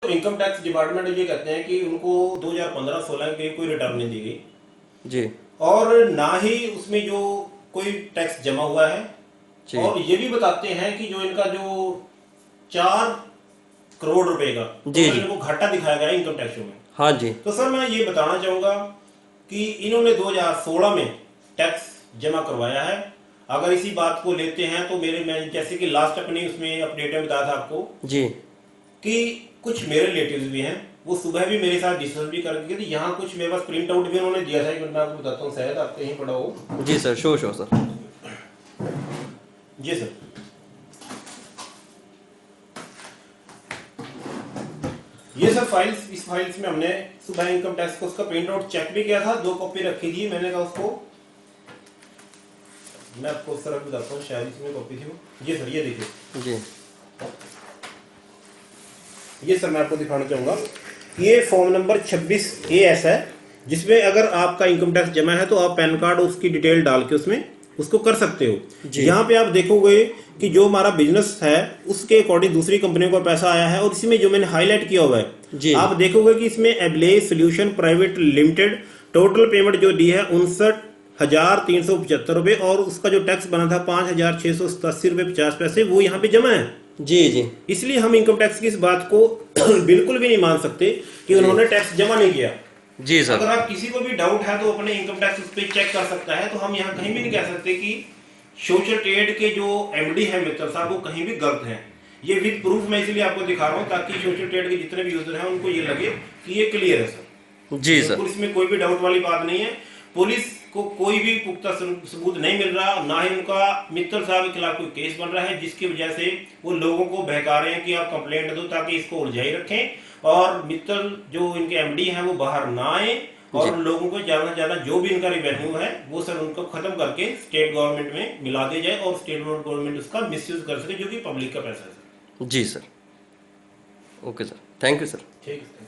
Income tax department ये कहते हैं कि उनको 2015-16 के कोई रिटर्न नहीं दी गई जी और ना ही उसमें जो कोई टैक्स जमा हुआ है। जी और ये भी बताते हैं कि जो इनका जो 4 करोड़ रुपए का जी टोटल जी इनको घाटा दिखाया गया है इनकम टैक्स में। हाँ जी तो सर मैं ये बताना चाहूंगा कि इन्होंने 2016 में टैक्स जमा करवाया है। अगर इसी बात को लेते हैं तो मैं जैसे कि लास्ट अपनी उसमें अपडेट में बताया था आपको जी कि कुछ मेरे रिलेटिव्स भी हैं, वो सुबह भी मेरे साथ डिस्कस भी करके गए थे। यहाँ कुछ मेरे पास प्रिंट आउट भी उन्होंने दिया था, एक मिनट में आपको बताता हूँ, शायद आपके यहीं पड़ा हो। जी सर, शो सर। जी सर, ये सर फाइल्स, इस फाइल्स में हमने सुबह इनकम टैक्स को उसका प्रिंट आउट चेक भी किया था, 2 कॉपी रखी थी। मैंने कहा उसको मैं आपको उस तरह बताता हूँ, शायद इसमें कॉपी थी वो। जी सर, ये देखिए, जी ये सर मैं आपको दिखाना चाहूंगा। ये फॉर्म नंबर 26AS है, जिसमें अगर आपका इनकम टैक्स जमा है तो आप पैन कार्ड उसकी डिटेल डाल के उसमें उसको कर सकते हो। जी यहाँ पे आप देखोगे कि जो हमारा बिजनेस है उसके अकॉर्डिंग दूसरी कंपनियों का पैसा आया है, और इसमें जो मैंने हाईलाइट किया हुआ है जी आप देखोगे कि इसमें ablaze solution private limited total payment जो दी है 59,375 रुपए, और उसका जो टैक्स बना था 5,687 रुपए 50 पैसे, वो यहाँ पे जमा है। जी जी इसलिए हम इनकम टैक्स की इस बात को बिल्कुल भी नहीं मान सकते कि जी उन्होंने टैक्स जमा नहीं किया। जी सर। अगर आप किसी को भी डाउट है तो अपने इनकम टैक्स उस पर चेक कर सकता है। तो हम यहाँ कहीं भी नहीं कह सकते कि सोशल ट्रेड के जो एमडी है मित्तल साहब वो कहीं भी गलत हैं। ये विद प्रूफ मैं इसलिए आपको दिखा रहा हूँ ताकि सोशल ट्रेड के जितने भी यूजर हैं उनको ये लगे कि ये क्लियर है सर। जी सर। बिल्कुल इसमें कोई भी डाउट वाली बात नहीं है। पुलिस को कोई भी पुख्ता सबूत नहीं मिल रहा, ना ही उनका मित्तल साहब के खिलाफ कोई केस बन रहा है, जिसकी वजह से वो लोगों को बहका रहे हैं कि आप कंप्लेंट दो ताकि इसको उलझाई रखें और मित्तल जो इनके एमडी हैं वो बाहर ना आए जी और लोगों को ज्यादा से ज्यादा जो भी इनका रिवेन्यू है वो सर उनको खत्म करके स्टेट गवर्नमेंट में मिला दिया जाए और स्टेट गवर्नमेंट उसका मिसयूज कर सके, जो कि पब्लिक का पैसा है सर। जी sir. Okay sir, thank you sir. ठीक है।